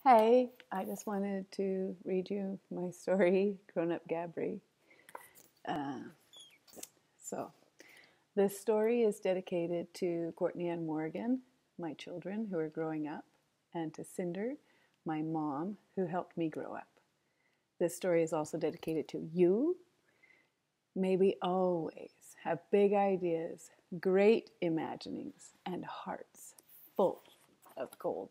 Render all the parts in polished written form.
Hey, I just wanted to read you my story, Grown Up Gabry. Uh, so, this story is dedicated to Courtney and Morgan, my children who are growing up, and to Cinder, my mom, who helped me grow up. This story is also dedicated to you. May we always have big ideas, great imaginings, and hearts full of gold.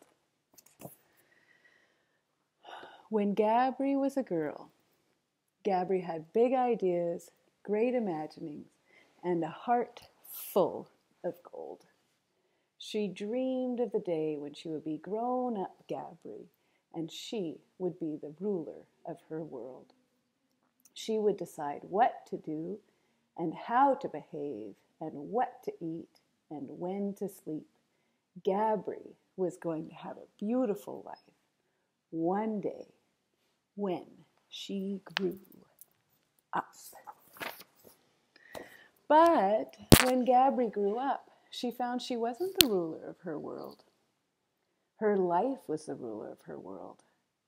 When Gabry was a girl, Gabry had big ideas, great imaginings, and a heart full of gold. She dreamed of the day when she would be grown up Gabry, and she would be the ruler of her world. She would decide what to do, and how to behave, and what to eat, and when to sleep. Gabry was going to have a beautiful life one day when she grew up. But when Gabry grew up, she found she wasn't the ruler of her world. Her life was the ruler of her world.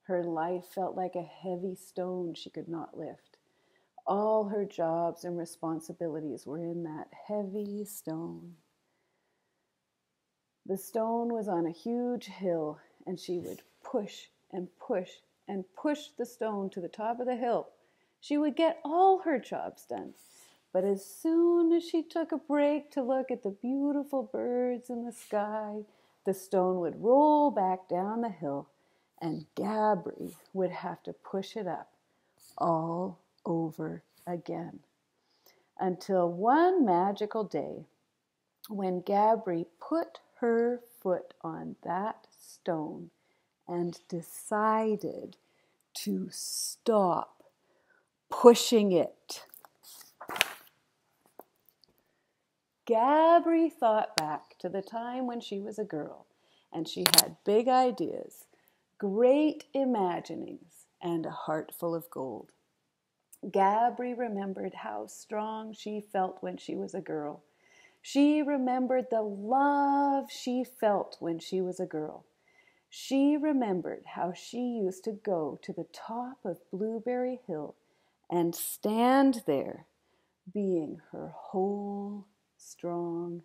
Her life felt like a heavy stone she could not lift. All her jobs and responsibilities were in that heavy stone. The stone was on a huge hill, and she would push and push and push the stone to the top of the hill. She would get all her jobs done. But as soon as she took a break to look at the beautiful birds in the sky, the stone would roll back down the hill, and Gabry would have to push it up all over again. Until one magical day, when Gabry put her foot on that stone and decided to stop pushing it. Gabry thought back to the time when she was a girl, and she had big ideas, great imaginings, and a heart full of gold. Gabry remembered how strong she felt when she was a girl. She remembered the love she felt when she was a girl. She remembered how she used to go to the top of Blueberry Hill and stand there, being her whole strong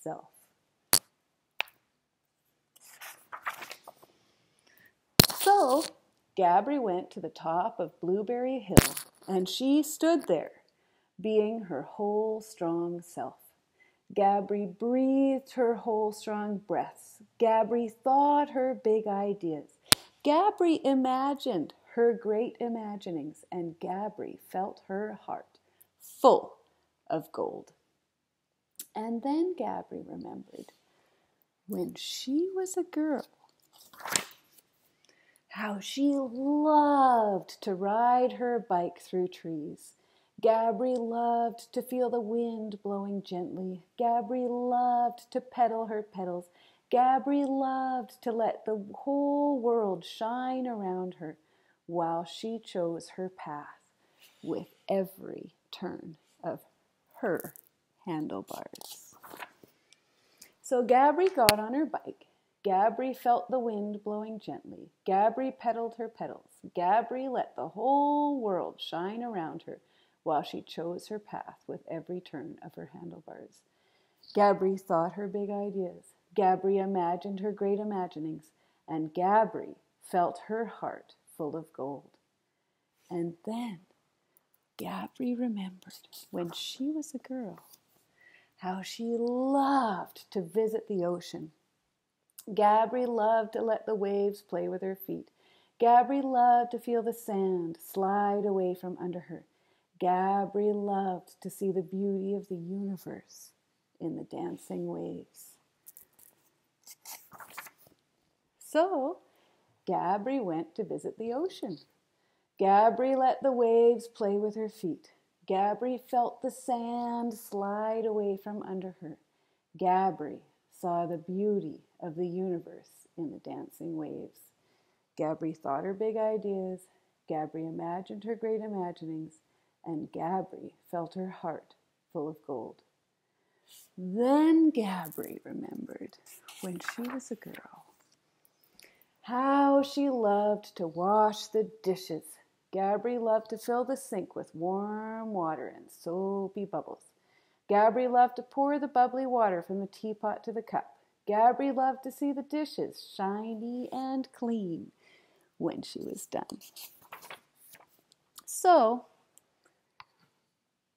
self. So Gabry went to the top of Blueberry Hill, and she stood there, being her whole strong self. Gabry breathed her whole strong breaths. Gabry thought her big ideas. Gabry imagined her great imaginings, and Gabry felt her heart full of gold. And then Gabry remembered when she was a girl, how she loved to ride her bike through trees. Gabry loved to feel the wind blowing gently. Gabry loved to pedal her pedals. Gabry loved to let the whole world shine around her while she chose her path with every turn of her handlebars. So Gabry got on her bike. Gabry felt the wind blowing gently. Gabry pedaled her pedals. Gabry let the whole world shine around her while she chose her path with every turn of her handlebars. Gabry thought her big ideas. Gabry imagined her great imaginings. And Gabry felt her heart full of gold. And then Gabry remembered when she was a girl, how she loved to visit the ocean. Gabry loved to let the waves play with her feet. Gabry loved to feel the sand slide away from under her. Gabry loved to see the beauty of the universe in the dancing waves. So, Gabry went to visit the ocean. Gabry let the waves play with her feet. Gabry felt the sand slide away from under her. Gabry saw the beauty of the universe in the dancing waves. Gabry thought her big ideas. Gabry imagined her great imaginings. And Gabry felt her heart full of gold. Then Gabry remembered when she was a girl, how how she loved to wash the dishes. Gabry loved to fill the sink with warm water and soapy bubbles. Gabry loved to pour the bubbly water from the teapot to the cup. Gabry loved to see the dishes shiny and clean when she was done. So,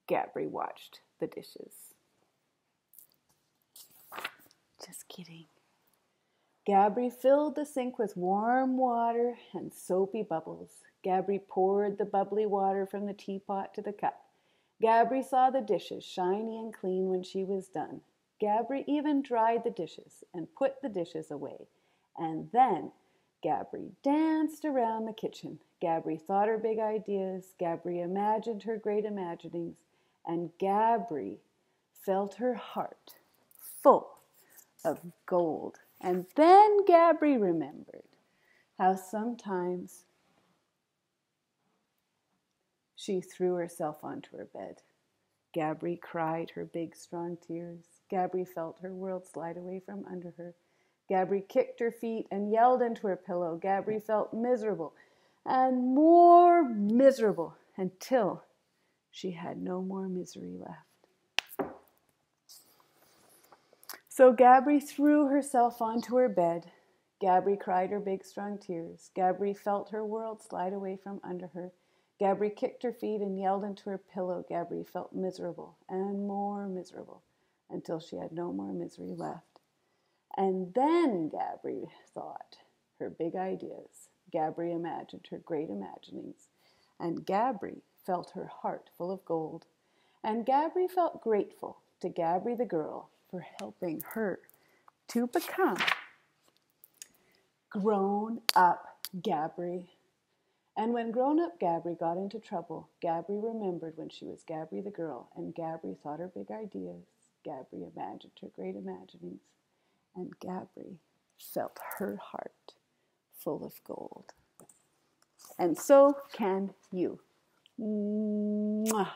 Gabry watched the dishes. Just kidding. Gabry filled the sink with warm water and soapy bubbles. Gabry poured the bubbly water from the teapot to the cup. Gabry saw the dishes shiny and clean when she was done. Gabry even dried the dishes and put the dishes away. And then Gabry danced around the kitchen. Gabry thought her big ideas. Gabry imagined her great imaginings. And Gabry felt her heart full of gold. And then Gabry remembered how sometimes she threw herself onto her bed. Gabry cried her big, strong tears. Gabry felt her world slide away from under her. Gabry kicked her feet and yelled into her pillow. Gabry felt miserable and more miserable until she had no more misery left. So Gabry threw herself onto her bed. Gabry cried her big, strong tears. Gabry felt her world slide away from under her. Gabry kicked her feet and yelled into her pillow. Gabry felt miserable and more miserable until she had no more misery left. And then Gabry thought her big ideas. Gabry imagined her great imaginings. And Gabry felt her heart full of gold. And Gabry felt grateful to Gabry the girl for helping her to become Grown Up Gabry. And when Grown Up Gabry got into trouble, Gabry remembered when she was Gabry the girl, and Gabry thought her big ideas. Gabry imagined her great imaginings, and Gabry felt her heart full of gold. And so can you. Mwah.